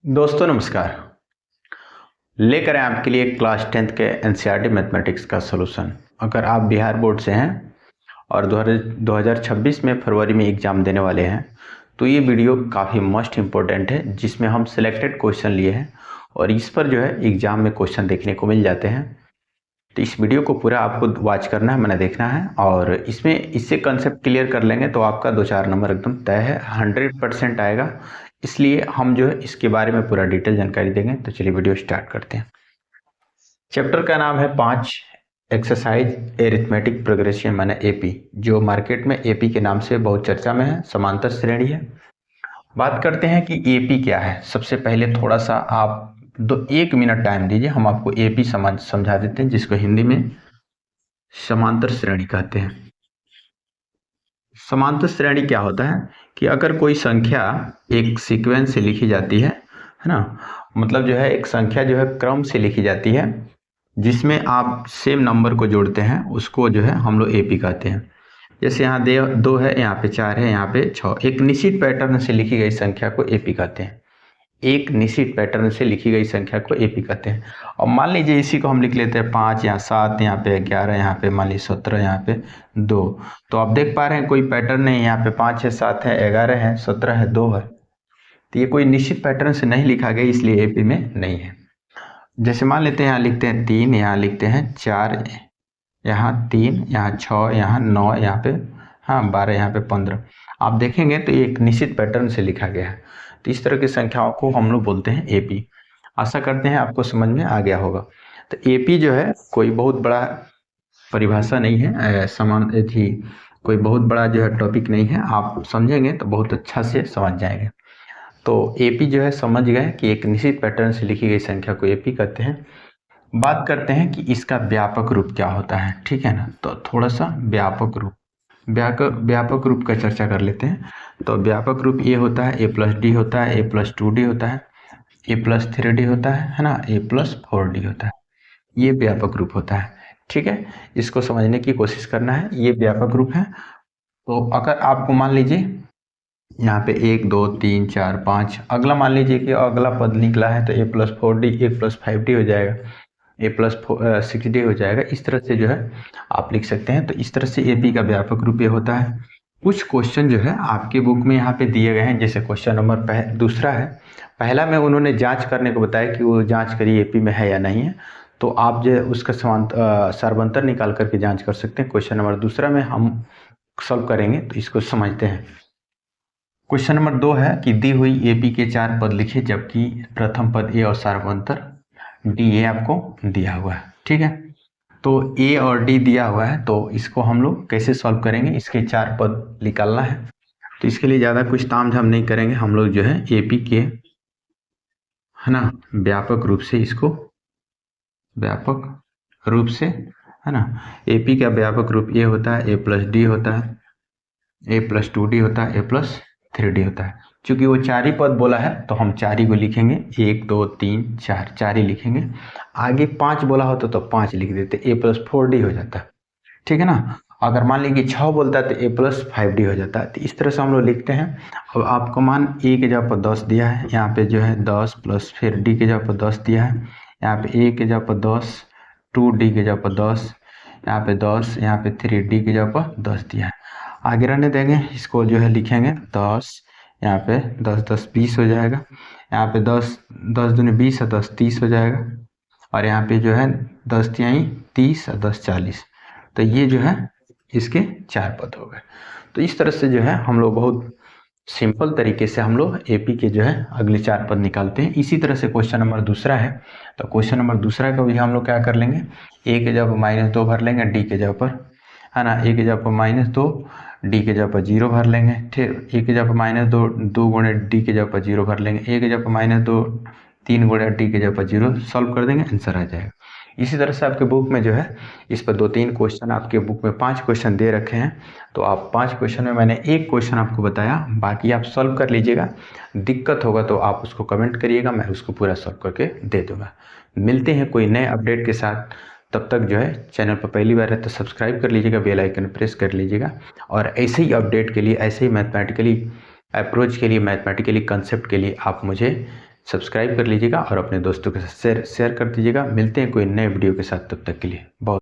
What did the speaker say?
दोस्तों नमस्कार। लेकर आए आपके लिए क्लास 10th के एनसीईआरटी मैथमेटिक्स का सॉल्यूशन। अगर आप बिहार बोर्ड से हैं और 2026 में फरवरी में एग्ज़ाम देने वाले हैं तो ये वीडियो काफ़ी मोस्ट इम्पोर्टेंट है, जिसमें हम सिलेक्टेड क्वेश्चन लिए हैं और इस पर जो है एग्ज़ाम में क्वेश्चन देखने को मिल जाते हैं। तो इस वीडियो को पूरा आपको वॉच करना है, मैंने देखना है और इससे कंसेप्ट क्लियर कर लेंगे तो आपका 2-4 नंबर एकदम तय है, 100% आएगा। इसलिए हम जो है इसके बारे में पूरा डिटेल जानकारी देंगे। तो चलिए वीडियो स्टार्ट करते हैं। चैप्टर का नाम है 5 एक्सरसाइज एरिथमेटिक प्रोग्रेशन माने एपी, जो मार्केट में एपी के नाम से बहुत चर्चा में है, समांतर श्रेणी है। बात करते हैं कि एपी क्या है। सबसे पहले थोड़ा सा आप 1 मिनट टाइम दीजिए, हम आपको एपी समझा देते हैं, जिसको हिंदी में समांतर श्रेणी कहते हैं। समांतर श्रेणी क्या होता है कि अगर कोई संख्या एक सीक्वेंस से लिखी जाती है ना, मतलब जो है एक संख्या जो है क्रम से लिखी जाती है, जिसमें आप सेम नंबर को जोड़ते हैं, उसको जो है हम लोग एपी कहते हैं। जैसे यहाँ 2 है, यहाँ पे 4 है, यहाँ पे 6, एक निश्चित पैटर्न से लिखी गई संख्या को एपी कहते हैं। एक निश्चित पैटर्न से लिखी गई संख्या को एपी कहते हैं। और मान लीजिए इसी को हम लिख लेते हैं 5, यहाँ 7, यहाँ पे 11, यहाँ पे मान लीजिए 17, यहाँ पे 2। तो आप देख पा रहे हैं कोई पैटर्न नहीं, यहाँ पे 5 है, 7 है, 11 है, 17 है, 2 है। तो ये कोई निश्चित पैटर्न से नहीं लिखा गया, इसलिए एपी में नहीं है। जैसे मान लेते हैं यहाँ लिखते हैं 3, यहाँ लिखते हैं 4, यहाँ 3, यहाँ 6, यहाँ 9, यहाँ पे 12, यहाँ पे 15। आप देखेंगे तो ये एक निश्चित पैटर्न से लिखा गया है। तो इस तरह की संख्याओं को हम लोग बोलते हैं एपी। आशा करते हैं आपको समझ में आ गया होगा। तो एपी जो है कोई बहुत बड़ा परिभाषा नहीं है, कोई बहुत बड़ा जो है टॉपिक नहीं है। आप समझेंगे तो बहुत अच्छा से समझ जाएंगे। तो एपी जो है समझ गए कि एक निश्चित पैटर्न से लिखी गई संख्या को एपी कहते हैं। बात करते हैं कि इसका व्यापक रूप क्या होता है, ठीक है ना। तो थोड़ा सा व्यापक रूप का चर्चा कर लेते हैं। तो व्यापक रूप ये होता है a+d होता है, a+2d होता है, a+3d होता है ना, a+4d होता है। ये व्यापक रूप होता है, ठीक है। इसको समझने की कोशिश करना है, ये व्यापक रूप है। तो अगर आपको मान लीजिए यहाँ पे 1 2 3 4 5, अगला मान लीजिए कि अगला पद निकला है तो a+4d a+5d हो जाएगा, a+6d हो जाएगा। इस तरह से जो है आप लिख सकते हैं। तो इस तरह से एपी का व्यापक रूप ये होता है। कुछ क्वेश्चन जो है आपके बुक में यहाँ पे दिए गए हैं। जैसे क्वेश्चन नंबर दूसरा है, पहला में उन्होंने जांच करने को बताया कि वो जांच करिए एपी में है या नहीं है। तो आप जो है उसका सर्वंतर निकाल करके जांच कर सकते हैं। क्वेश्चन नंबर दूसरा में हम सॉल्व करेंगे, तो इसको समझते हैं। क्वेश्चन नंबर 2 है कि दी हुई एपी के 4 पद लिखे, जबकि प्रथम पद ए और सर्वंतर डी ए आपको दिया हुआ है, ठीक है। तो ए और डी दिया हुआ है, तो इसको हम लोग कैसे सॉल्व करेंगे, इसके 4 पद निकालना है। तो इसके लिए ज़्यादा कुछ तामझाम नहीं करेंगे, हम लोग जो है एपी के है ना व्यापक रूप से है ना, एपी का व्यापक रूप ये होता है, a+d होता है, a+2d होता है, a+3d होता है। चूंकि वो 4 ही पद बोला है तो हम 4 ही को लिखेंगे, 1 2 3 4, 4 ही लिखेंगे। आगे 5 बोला होता तो 5 लिख देते, a+4d हो जाता, ठीक है ना। अगर मान लीजिए 6 बोलता है तो a+5d हो जाता है। तो इस तरह से हम लोग लिखते हैं। अब आपको मान a के जगह पर 10 दिया है, यहाँ पे जो है 10 प्लस फिर d के जगह पर 10 दिया है, यहाँ पे a के जगह पर 10, 2d के जगह पर 10, यहाँ पे 10, यहाँ पे 3d के जगह पर 10 दिया है। आगे रहने देंगे, इसको जो है लिखेंगे 10, यहाँ पे 10 10 20 हो जाएगा, यहाँ पे 10 10 दूनी 20 और 10 30 हो जाएगा, और यहाँ पे जो है 10 तिहाई 30 और 10 40। तो ये जो है इसके 4 पद हो गए। तो इस तरह से जो है हम लोग बहुत सिंपल तरीके से हम लोग एपी के जो है अगले 4 पद निकालते हैं। इसी तरह से क्वेश्चन नंबर दूसरा है। तो क्वेश्चन नंबर दूसरा का भी हम लोग क्या कर लेंगे, ए के जगह पर -2 भर लेंगे, डी के जगह पर है ना, ए के जगह पर -2, डी के जगह पर 0 भर लेंगे। फिर ए के जगह पर -2 2 गुणे डी के जगह पर 0 भर लेंगे, ए के जगह पर -2 3 गुणे डी के जगह पर 0 सॉल्व कर देंगे, आंसर आ जाएगा। इसी तरह से आपके बुक में जो है इस पर 2-3 क्वेश्चन, आपके बुक में 5 क्वेश्चन दे रखे हैं। तो आप 5 क्वेश्चन में मैंने एक क्वेश्चन आपको बताया, बाकी आप सॉल्व कर लीजिएगा। दिक्कत होगा तो आप उसको कमेंट करिएगा, मैं उसको पूरा सॉल्व करके दे दूँगा। मिलते हैं कोई नए अपडेट के साथ। तब तक जो है चैनल पर पहली बार है तो सब्सक्राइब कर लीजिएगा, बेल आइकन प्रेस कर लीजिएगा। और ऐसे ही अपडेट के लिए, ऐसे ही मैथमेटिकली अप्रोच के लिए, मैथमेटिकली कंसेप्ट के लिए आप मुझे सब्सक्राइब कर लीजिएगा और अपने दोस्तों के साथ शेयर कर दीजिएगा। मिलते हैं कोई नए वीडियो के साथ, तब तक के लिए बहुत